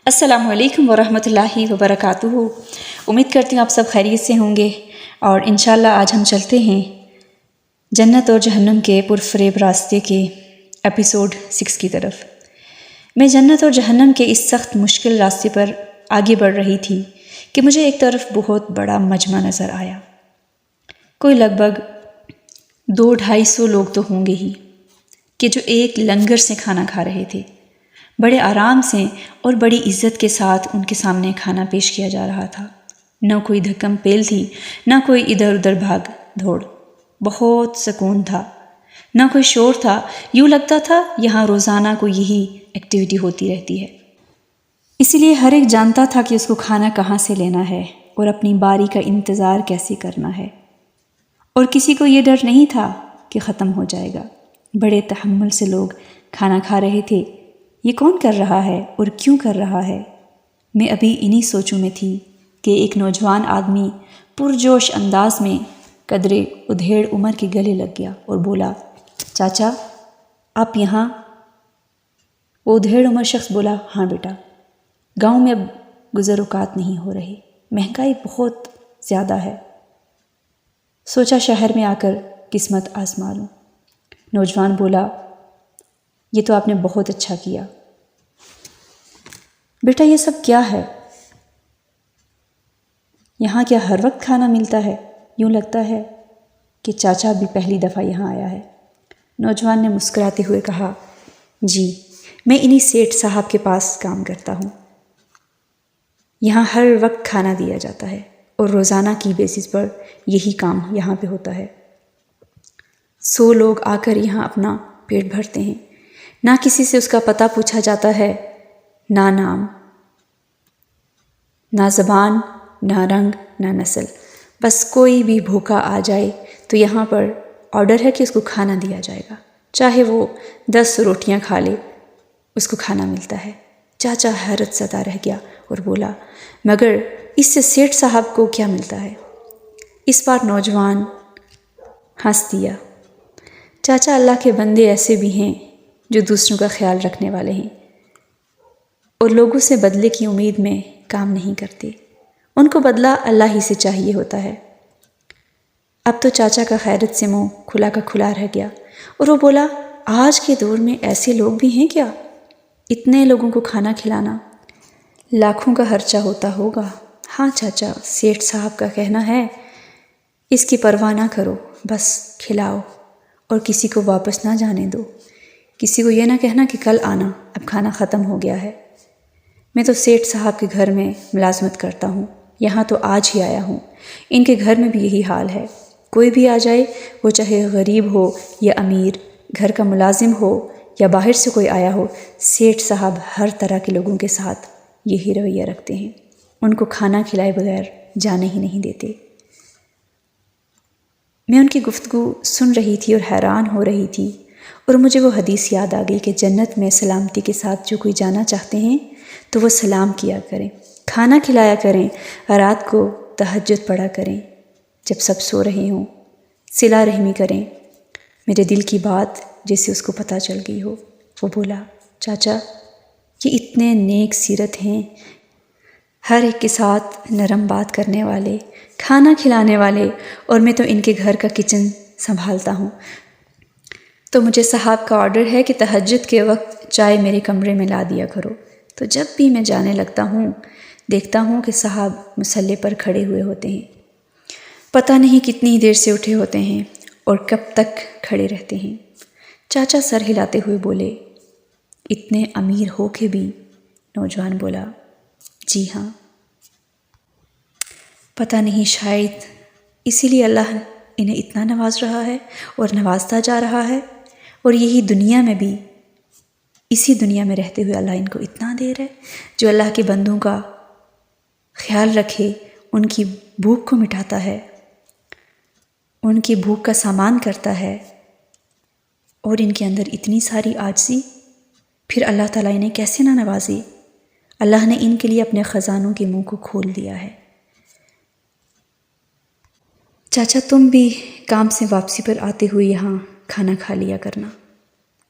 السلام علیکم ورحمۃ اللہ وبرکاتہ۔ امید کرتی ہوں آپ سب خیریت سے ہوں گے، اور انشاءاللہ آج ہم چلتے ہیں جنت اور جہنم کے پرفریب راستے کے ایپیسوڈ 6 کی طرف۔ میں جنت اور جہنم کے اس سخت مشکل راستے پر آگے بڑھ رہی تھی کہ مجھے ایک طرف بہت بڑا مجمع نظر آیا۔ کوئی لگ بھگ 200-250 لوگ تو ہوں گے ہی، کہ جو ایک لنگر سے کھانا کھا رہے تھے۔ بڑے آرام سے اور بڑی عزت کے ساتھ ان کے سامنے کھانا پیش کیا جا رہا تھا۔ نہ کوئی دھکم پیل تھی، نہ کوئی ادھر ادھر بھاگ دھوڑ، بہت سکون تھا، نہ کوئی شور تھا۔ یوں لگتا تھا یہاں روزانہ کوئی یہی ایکٹیویٹی ہوتی رہتی ہے۔ اسی لیے ہر ایک جانتا تھا کہ اس کو کھانا کہاں سے لینا ہے اور اپنی باری کا انتظار کیسے کرنا ہے، اور کسی کو یہ ڈر نہیں تھا کہ ختم ہو جائے گا۔ بڑے تحمل سے لوگ کھانا کھا رہے تھے۔ یہ کون کر رہا ہے اور کیوں کر رہا ہے؟ میں ابھی انہی سوچوں میں تھی کہ ایک نوجوان آدمی پرجوش انداز میں قدرے ادھیڑ عمر کے گلے لگ گیا اور بولا، چاچا آپ یہاں؟ وہ ادھیڑ عمر شخص بولا، ہاں بیٹا، گاؤں میں اب گزر اوقات نہیں ہو رہی، مہنگائی بہت زیادہ ہے، سوچا شہر میں آ کر قسمت آزما لوں۔ نوجوان بولا، یہ تو آپ نے بہت اچھا کیا بیٹا، یہ سب کیا ہے؟ یہاں کیا ہر وقت کھانا ملتا ہے؟ یوں لگتا ہے کہ چاچا بھی پہلی دفعہ یہاں آیا ہے۔ نوجوان نے مسکراتے ہوئے کہا، جی میں انہی سیٹھ صاحب کے پاس کام کرتا ہوں، یہاں ہر وقت کھانا دیا جاتا ہے اور روزانہ کی بیسس پر یہی کام یہاں پہ ہوتا ہے۔ 100 لوگ آ کر یہاں اپنا پیٹ بھرتے ہیں، نہ کسی سے اس کا پتہ پوچھا جاتا ہے، نہ نام، نہ زبان، نہ رنگ، نہ نسل۔ بس کوئی بھی بھوکا آ جائے تو یہاں پر آرڈر ہے کہ اس کو کھانا دیا جائے گا، چاہے وہ 10 روٹیاں کھا لے، اس کو کھانا ملتا ہے۔ چاچا حیرت زدہ رہ گیا اور بولا، مگر اس سے سیٹھ صاحب کو کیا ملتا ہے؟ اس بار نوجوان ہنس دیا، چاچا اللہ کے بندے ایسے بھی ہیں جو دوسروں کا خیال رکھنے والے ہیں اور لوگوں سے بدلے کی امید میں کام نہیں کرتے، ان کو بدلہ اللہ ہی سے چاہیے ہوتا ہے۔ اب تو چاچا کا خیرت سے منہ کھلا کا کھلا رہ گیا اور وہ بولا، آج کے دور میں ایسے لوگ بھی ہیں کیا؟ اتنے لوگوں کو کھانا کھلانا لاکھوں کا خرچہ ہوتا ہوگا۔ ہاں چاچا، سیٹھ صاحب کا کہنا ہے اس کی پرواہ نہ کرو، بس کھلاؤ اور کسی کو واپس نہ جانے دو، کسی کو یہ نہ کہنا کہ کل آنا، اب کھانا ختم ہو گیا ہے۔ میں تو سیٹھ صاحب کے گھر میں ملازمت کرتا ہوں، یہاں تو آج ہی آیا ہوں، ان کے گھر میں بھی یہی حال ہے۔ کوئی بھی آ جائے، وہ چاہے غریب ہو یا امیر، گھر کا ملازم ہو یا باہر سے کوئی آیا ہو، سیٹھ صاحب ہر طرح کے لوگوں کے ساتھ یہی رویہ رکھتے ہیں، ان کو کھانا کھلائے بغیر جانے ہی نہیں دیتے۔ میں ان کی گفتگو سن رہی تھی اور حیران ہو رہی تھی، اور مجھے وہ حدیث یاد آ گئی کہ جنت میں سلامتی کے ساتھ جو کوئی جانا چاہتے ہیں تو وہ سلام کیا کریں، کھانا کھلایا کریں، رات کو تہجد پڑھا کریں، جب سب سو رہے ہوں، صلہ رحمی کریں۔ میرے دل کی بات جیسے اس کو پتہ چل گئی ہو، وہ بولا، چاچا یہ اتنے نیک سیرت ہیں، ہر ایک کے ساتھ نرم بات کرنے والے، کھانا کھلانے والے، اور میں تو ان کے گھر کا کچن سنبھالتا ہوں، تو مجھے صاحب کا آرڈر ہے کہ تہجد کے وقت چائے میرے کمرے میں لا دیا کرو۔ تو جب بھی میں جانے لگتا ہوں، دیکھتا ہوں کہ صاحب مصلی پر کھڑے ہوئے ہوتے ہیں، پتہ نہیں کتنی دیر سے اٹھے ہوتے ہیں اور کب تک کھڑے رہتے ہیں۔ چاچا سر ہلاتے ہوئے بولے، اتنے امیر ہو کے بھی؟ نوجوان بولا، جی ہاں، پتہ نہیں، شاید اسی لیے اللہ انہیں اتنا نواز رہا ہے اور نوازتا جا رہا ہے، اور یہی دنیا میں بھی، اسی دنیا میں رہتے ہوئے اللہ ان کو اتنا دے رہا ہے۔ جو اللہ کے بندوں کا خیال رکھے، ان کی بھوک کو مٹاتا ہے، ان کی بھوک کا سامان کرتا ہے، اور ان کے اندر اتنی ساری عاجزی، پھر اللہ تعالیٰ انہیں کیسے نہ نوازے؟ اللہ نے ان کے لیے اپنے خزانوں کے منہ کو کھول دیا ہے۔ چاچا تم بھی کام سے واپسی پر آتے ہوئے یہاں کھانا کھا لیا کرنا۔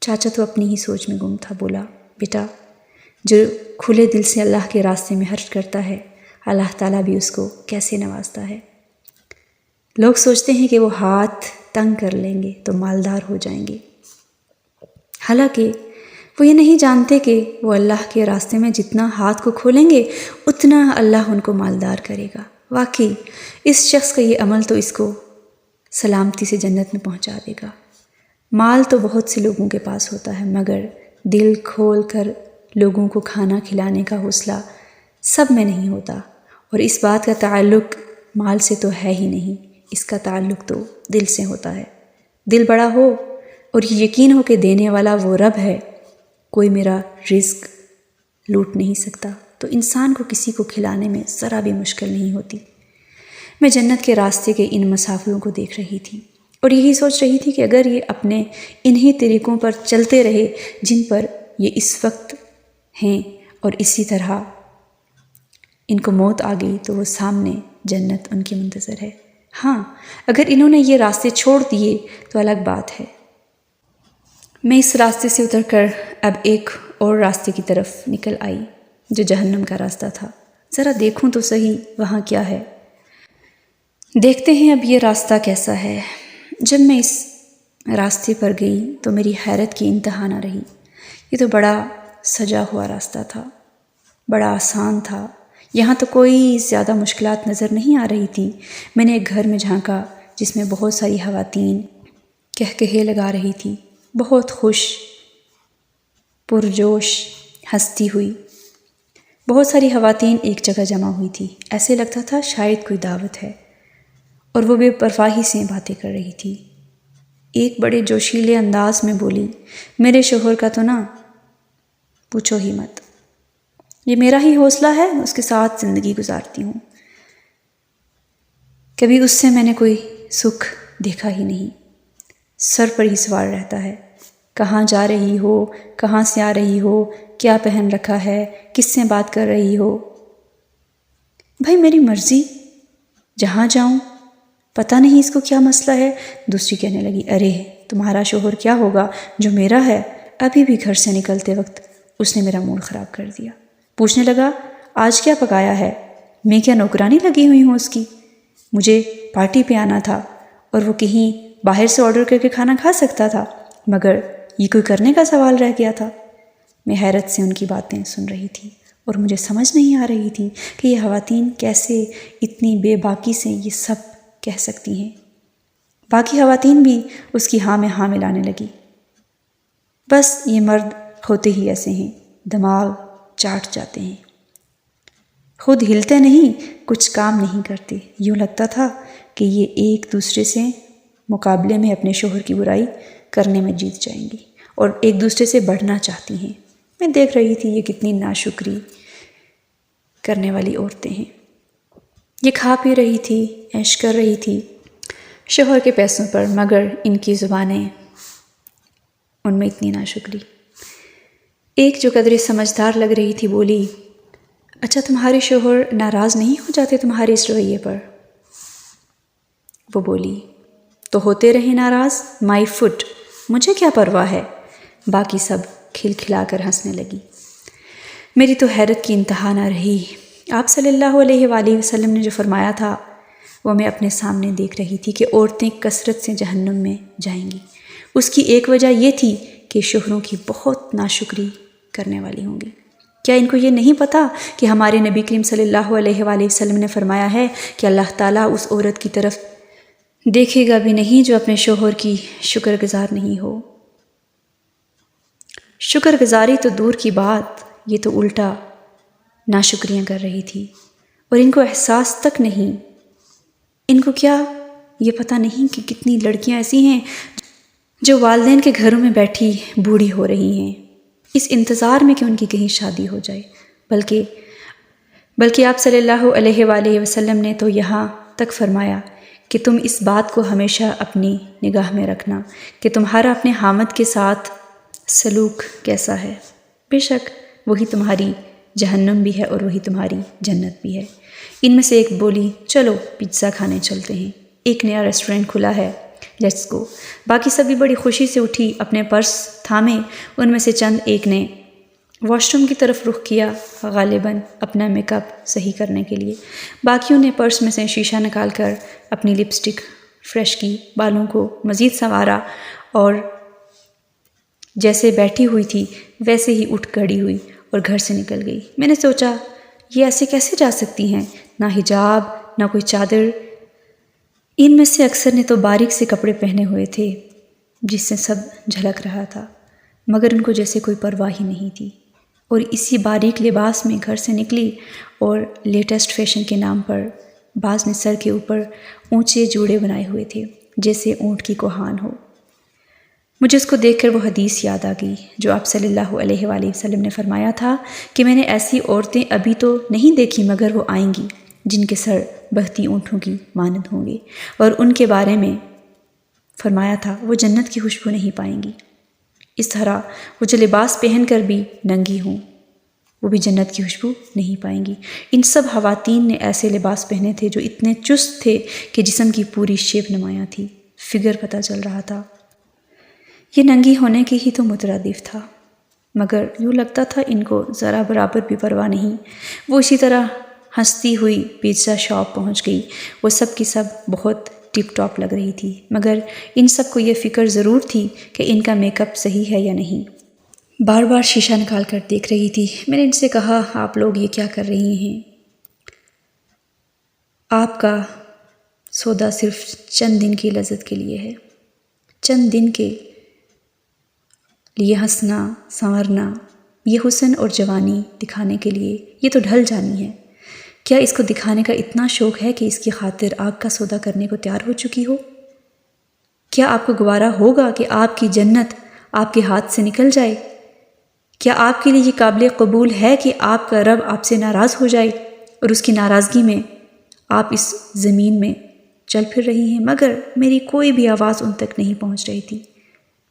چاچا تو اپنی ہی سوچ میں گم تھا، بولا، بیٹا جو کھلے دل سے اللہ کے راستے میں خرچ کرتا ہے، اللہ تعالیٰ بھی اس کو کیسے نوازتا ہے۔ لوگ سوچتے ہیں کہ وہ ہاتھ تنگ کر لیں گے تو مالدار ہو جائیں گے، حالانکہ وہ یہ نہیں جانتے کہ وہ اللہ کے راستے میں جتنا ہاتھ کو کھولیں گے اتنا اللہ ان کو مالدار کرے گا۔ واقعی اس شخص کا یہ عمل تو اس کو سلامتی سے جنت میں پہنچا دے گا۔ مال تو بہت سے لوگوں کے پاس ہوتا ہے، مگر دل کھول کر لوگوں کو کھانا کھلانے کا حوصلہ سب میں نہیں ہوتا، اور اس بات کا تعلق مال سے تو ہے ہی نہیں، اس کا تعلق تو دل سے ہوتا ہے۔ دل بڑا ہو اور یہ یقین ہو کہ دینے والا وہ رب ہے، کوئی میرا رزق لوٹ نہیں سکتا، تو انسان کو کسی کو کھلانے میں ذرا بھی مشکل نہیں ہوتی۔ میں جنت کے راستے کے ان مسافروں کو دیکھ رہی تھی اور یہی سوچ رہی تھی کہ اگر یہ اپنے انہی طریقوں پر چلتے رہے جن پر یہ اس وقت ہیں اور اسی طرح ان کو موت آ گئی تو وہ سامنے جنت ان کی منتظر ہے۔ ہاں، اگر انہوں نے یہ راستے چھوڑ دیے تو الگ بات ہے۔ میں اس راستے سے اتر کر اب ایک اور راستے کی طرف نکل آئی جو جہنم کا راستہ تھا۔ ذرا دیکھوں تو صحیح وہاں کیا ہے۔ دیکھتے ہیں اب یہ راستہ کیسا ہے۔ جب میں اس راستے پر گئی تو میری حیرت کی انتہا نہ رہی۔ یہ تو بڑا سجا ہوا راستہ تھا، بڑا آسان تھا، یہاں تو کوئی زیادہ مشکلات نظر نہیں آ رہی تھی۔ میں نے ایک گھر میں جھانکا جس میں بہت ساری خواتین کہکہے لگا رہی تھی، بہت خوش پرجوش ہنستی ہوئی۔ بہت ساری خواتین ایک جگہ جمع ہوئی تھی، ایسے لگتا تھا شاید کوئی دعوت ہے، اور وہ بے پرواہی سے باتیں کر رہی تھی۔ ایک بڑے جوشیلے انداز میں بولی، میرے شوہر کا تو نہ پوچھو ہی مت، یہ میرا ہی حوصلہ ہے، اس کے ساتھ زندگی گزارتی ہوں، کبھی اس سے میں نے کوئی سکھ دیکھا ہی نہیں، سر پر ہی سوار رہتا ہے، کہاں جا رہی ہو، کہاں سے آ رہی ہو، کیا پہن رکھا ہے، کس سے بات کر رہی ہو۔ بھائی میری مرضی، جہاں جاؤں، پتہ نہیں اس کو کیا مسئلہ ہے۔ دوسری کہنے لگی، ارے تمہارا شوہر کیا ہوگا جو میرا ہے، ابھی بھی گھر سے نکلتے وقت اس نے میرا موڈ خراب کر دیا۔ پوچھنے لگا، آج کیا پکایا ہے؟ میں کیا نوکرانی لگی ہوئی ہوں اس کی؟ مجھے پارٹی پہ آنا تھا اور وہ کہیں باہر سے آرڈر کر کے کھانا کھا سکتا تھا، مگر یہ کوئی کرنے کا سوال رہ گیا تھا۔ میں حیرت سے ان کی باتیں سن رہی تھی اور مجھے سمجھ نہیں آ رہی تھی کہ یہ خواتین کیسے اتنی بے باکی سے یہ سب کہہ سکتی ہیں۔ باقی خواتین بھی اس کی ہاں میں ہاں ملانے لگی۔ بس یہ مرد ہوتے ہی ایسے ہیں، دماغ چاٹ جاتے ہیں، خود ہلتے نہیں، کچھ کام نہیں کرتے۔ یوں لگتا تھا کہ یہ ایک دوسرے سے مقابلے میں اپنے شوہر کی برائی کرنے میں جیت جائیں گی اور ایک دوسرے سے بڑھنا چاہتی ہیں۔ میں دیکھ رہی تھی یہ کتنی ناشکری کرنے والی عورتیں ہیں۔ یہ کھا پی رہی تھی، عیش کر رہی تھی شوہر کے پیسوں پر، مگر ان کی زبانیں، ان میں اتنی ناشکری۔ ایک جو قدرے سمجھدار لگ رہی تھی بولی، اچھا تمہارے شوہر ناراض نہیں ہو جاتے تمہارے اس رویے پر؟ وہ بولی، تو ہوتے رہے ناراض، مائی فٹ، مجھے کیا پرواہ ہے۔ باقی سب کھلکھلا کر ہنسنے لگی۔ میری تو حیرت کی انتہا نہ رہی۔ آپ صلی اللہ علیہ وآلہ وسلم نے جو فرمایا تھا وہ میں اپنے سامنے دیکھ رہی تھی کہ عورتیں کثرت سے جہنم میں جائیں گی۔ اس کی ایک وجہ یہ تھی کہ شوہروں کی بہت ناشکری کرنے والی ہوں گی۔ کیا ان کو یہ نہیں پتہ کہ ہمارے نبی کریم صلی اللہ علیہ وآلہ وسلم نے فرمایا ہے کہ اللہ تعالیٰ اس عورت کی طرف دیکھے گا بھی نہیں جو اپنے شوہر کی شکر گزار نہیں ہو۔ شکر گزاری تو دور کی بات، یہ تو الٹا ناشکریاں کر رہی تھی، اور ان کو احساس تک نہیں۔ ان کو کیا یہ پتہ نہیں کہ کتنی لڑکیاں ایسی ہیں جو والدین کے گھروں میں بیٹھی بوڑھی ہو رہی ہیں، اس انتظار میں کہ ان کی کہیں شادی ہو جائے۔ بلکہ آپ صلی اللہ علیہ وآلہ وسلم نے تو یہاں تک فرمایا کہ تم اس بات کو ہمیشہ اپنی نگاہ میں رکھنا کہ تمہارا اپنے حامد کے ساتھ سلوک کیسا ہے۔ بے شک وہی تمہاری جہنم بھی ہے اور وہی تمہاری جنت بھی ہے۔ ان میں سے ایک بولی، چلو پیزا کھانے چلتے ہیں، ایک نیا ریسٹورنٹ کھلا ہے، لیٹس گو۔ باقی سب بھی بڑی خوشی سے اٹھی، اپنے پرس تھامے۔ ان میں سے چند ایک نے واش روم کی طرف رخ کیا، غالباً اپنا میک اپ صحیح کرنے کے لیے۔ باقیوں نے پرس میں سے شیشہ نکال کر اپنی لپسٹک فریش کی، بالوں کو مزید سنوارا اور جیسے بیٹھی ہوئی تھی ویسے ہی اٹھ کھڑی ہوئی اور گھر سے نکل گئی۔ میں نے سوچا یہ ایسے کیسے جا سکتی ہیں؟ نہ حجاب، نہ کوئی چادر۔ ان میں سے اکثر نے تو باریک سے کپڑے پہنے ہوئے تھے جس سے سب جھلک رہا تھا، مگر ان کو جیسے کوئی پرواہ ہی نہیں تھی، اور اسی باریک لباس میں گھر سے نکلی اور لیٹسٹ فیشن کے نام پر بعض نے سر کے اوپر اونچے جوڑے بنائے ہوئے تھے جیسے اونٹ کی کوہان ہو۔ مجھے اس کو دیکھ کر وہ حدیث یاد آ گئی جو آپ صلی اللہ علیہ وآلہ وسلم نے فرمایا تھا کہ میں نے ایسی عورتیں ابھی تو نہیں دیکھی مگر وہ آئیں گی جن کے سر بہتی اونٹوں کی مانند ہوں گے، اور ان کے بارے میں فرمایا تھا وہ جنت کی خوشبو نہیں پائیں گی۔ اس طرح وہ جو لباس پہن کر بھی ننگی ہوں وہ بھی جنت کی خوشبو نہیں پائیں گی۔ ان سب خواتین نے ایسے لباس پہنے تھے جو اتنے چست تھے کہ جسم کی پوری شیپ نمایاں تھی، فگر پتہ چل رہا تھا۔ یہ ننگی ہونے کی ہی تو مترادف تھا، مگر یوں لگتا تھا ان کو ذرا برابر بھی پرواہ نہیں۔ وہ اسی طرح ہنستی ہوئی پیزا شاپ پہنچ گئی۔ وہ سب کی سب بہت ٹپ ٹاپ لگ رہی تھی، مگر ان سب کو یہ فکر ضرور تھی کہ ان کا میک اپ صحیح ہے یا نہیں۔ بار بار شیشہ نکال کر دیکھ رہی تھی۔ میں نے ان سے کہا آپ لوگ یہ کیا کر رہی ہیں؟ آپ کا سودا صرف چند دن کی لذت کے لیے ہے، چند دن کے لیے ہنسنا سنورنا، یہ حسن اور جوانی دکھانے کے لیے، یہ تو ڈھل جانی ہے۔ کیا اس کو دکھانے کا اتنا شوق ہے کہ اس کی خاطر آگ کا سودا کرنے کو تیار ہو چکی ہو؟ کیا آپ کو گوارا ہوگا کہ آپ کی جنت آپ کے ہاتھ سے نکل جائے؟ کیا آپ کے لیے یہ قابل قبول ہے کہ آپ کا رب آپ سے ناراض ہو جائے اور اس کی ناراضگی میں آپ اس زمین میں چل پھر رہی ہیں؟ مگر میری کوئی بھی آواز ان تک نہیں پہنچ رہی تھی۔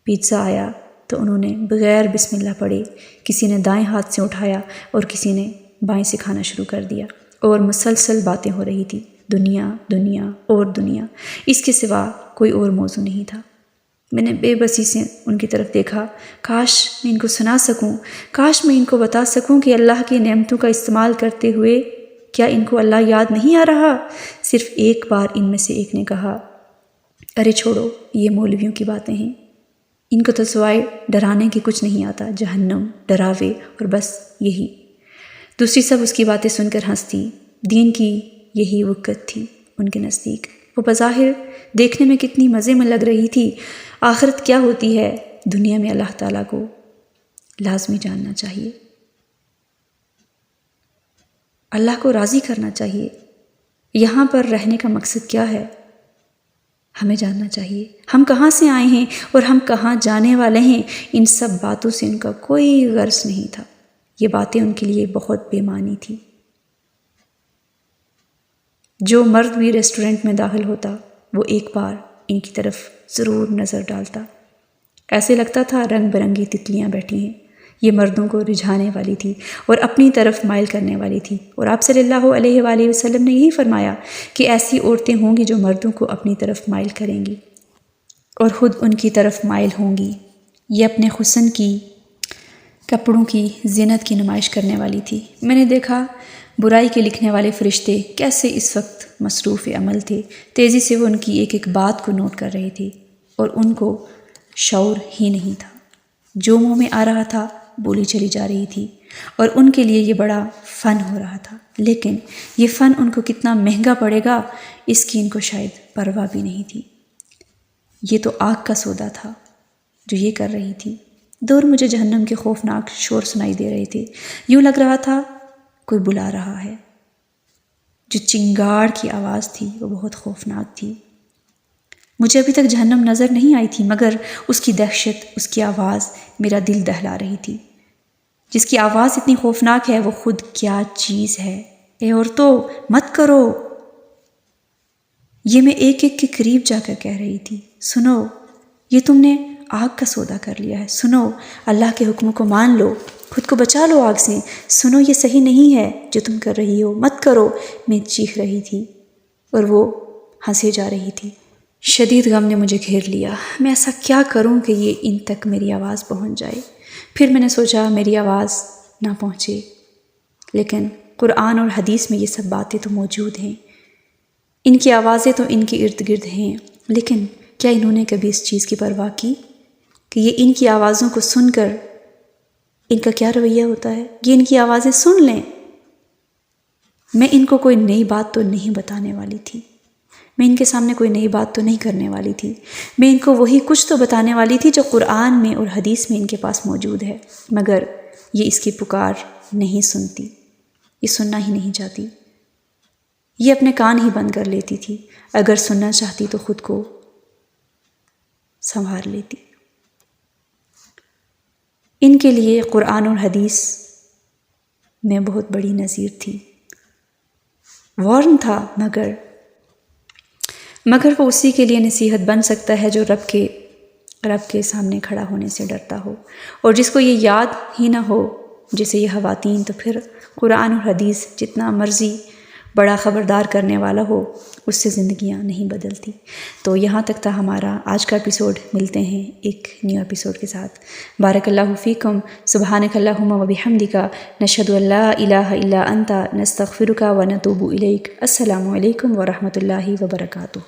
پیزا آیا تو انہوں نے بغیر بسم اللہ پڑھے کسی نے دائیں ہاتھ سے اٹھایا اور کسی نے بائیں سے کھانا شروع کر دیا، اور مسلسل باتیں ہو رہی تھی، دنیا دنیا اور دنیا، اس کے سوا کوئی اور موضوع نہیں تھا۔ میں نے بے بسی سے ان کی طرف دیکھا، کاش میں ان کو سنا سکوں، کاش میں ان کو بتا سکوں کہ اللہ کی نعمتوں کا استعمال کرتے ہوئے کیا ان کو اللہ یاد نہیں آ رہا؟ صرف ایک بار ان میں سے ایک نے کہا، ارے چھوڑو، یہ مولویوں کی باتیں ہیں، ان کو تو سوائے ڈرانے کی کچھ نہیں آتا، جہنم، ڈراوے اور بس یہی۔ دوسری سب اس کی باتیں سن کر ہنستی۔ دین کی یہی وقت تھی ان کے نزدیک۔ وہ بظاہر دیکھنے میں کتنی مزے میں لگ رہی تھی۔ آخرت کیا ہوتی ہے؟ دنیا میں اللہ تعالیٰ کو لازمی جاننا چاہیے، اللہ کو راضی کرنا چاہیے۔ یہاں پر رہنے کا مقصد کیا ہے ہمیں جاننا چاہیے۔ ہم کہاں سے آئے ہیں اور ہم کہاں جانے والے ہیں، ان سب باتوں سے ان کا کوئی غرض نہیں تھا۔ یہ باتیں ان کے لیے بہت بے معنی تھی۔ جو مرد بھی ریسٹورنٹ میں داخل ہوتا وہ ایک بار ان کی طرف ضرور نظر ڈالتا۔ ایسے لگتا تھا رنگ برنگی تتلیاں بیٹھی ہیں۔ یہ مردوں کو رجھانے والی تھی اور اپنی طرف مائل کرنے والی تھی، اور آپ صلی اللہ علیہ وآلہ وسلم نے یہی فرمایا کہ ایسی عورتیں ہوں گی جو مردوں کو اپنی طرف مائل کریں گی اور خود ان کی طرف مائل ہوں گی۔ یہ اپنے حسن کی، کپڑوں کی، زینت کی نمائش کرنے والی تھی۔ میں نے دیکھا برائی کے لکھنے والے فرشتے کیسے اس وقت مصروف عمل تھے۔ تیزی سے وہ ان کی ایک ایک بات کو نوٹ کر رہے تھے اور ان کو شعور ہی نہیں تھا۔ جو منہ میں آ رہا تھا بولی چلی جا رہی تھی، اور ان کے لیے یہ بڑا فن ہو رہا تھا، لیکن یہ فن ان کو کتنا مہنگا پڑے گا اس کی ان کو شاید پرواہ بھی نہیں تھی۔ یہ تو آگ کا سودا تھا جو یہ کر رہی تھی۔ دور مجھے جہنم کے خوفناک شور سنائی دے رہے تھے۔ یوں لگ رہا تھا کوئی بلا رہا ہے۔ جو چنگاڑ کی آواز تھی وہ بہت خوفناک تھی۔ مجھے ابھی تک جہنم نظر نہیں آئی تھی، مگر اس کی دہشت، اس کی آواز میرا دل دہلا رہی تھی۔ جس کی آواز اتنی خوفناک ہے وہ خود کیا چیز ہے؟ اے عورتوں مت کرو! یہ میں ایک ایک کے قریب جا کر کہہ رہی تھی، سنو، یہ تم نے آگ کا سودا کر لیا ہے۔ سنو، اللہ کے حکم کو مان لو، خود کو بچا لو آگ سے۔ سنو، یہ صحیح نہیں ہے جو تم کر رہی ہو، مت کرو۔ میں چیخ رہی تھی اور وہ ہنسے جا رہی تھی۔ شدید غم نے مجھے گھیر لیا۔ میں ایسا کیا کروں کہ یہ ان تک میری آواز پہنچ جائے؟ پھر میں نے سوچا میری آواز نہ پہنچے، لیکن قرآن اور حدیث میں یہ سب باتیں تو موجود ہیں، ان کی آوازیں تو ان کے ارد گرد ہیں، لیکن کیا انہوں نے کبھی اس چیز کی پرواہ کی کہ یہ ان کی آوازوں کو سن کر ان کا کیا رویہ ہوتا ہے؟ یہ ان کی آوازیں سن لیں۔ میں ان کو کوئی نئی بات تو نہیں بتانے والی تھی، میں ان کے سامنے کوئی نئی بات تو نہیں کرنے والی تھی، میں ان کو وہی کچھ تو بتانے والی تھی جو قرآن میں اور حدیث میں ان کے پاس موجود ہے، مگر یہ اس کی پکار نہیں سنتی، یہ سننا ہی نہیں چاہتی، یہ اپنے کان ہی بند کر لیتی تھی، اگر سننا چاہتی تو خود کو سنبھال لیتی۔ ان کے لیے قرآن اور حدیث میں بہت بڑی نظیر تھی، وارن تھا، مگر وہ اسی کے لیے نصیحت بن سکتا ہے جو رب کے سامنے کھڑا ہونے سے ڈرتا ہو، اور جس کو یہ یاد ہی نہ ہو جسے یہ خواتین، تو پھر قرآن اور حدیث جتنا مرضی بڑا خبردار کرنے والا ہو، اس سے زندگیاں نہیں بدلتی۔ تو یہاں تک تھا ہمارا آج کا ایپیسوڈ، ملتے ہیں ایک نیو ایپیسوڈ کے ساتھ۔ بارک اللہ فیکم، سبحانک اللہم و بحمدک، نشہد ان لا الہ الا انت، نستغفرک و نتوب الیک۔ السلام علیکم ورحمۃ اللہ وبرکاتہ۔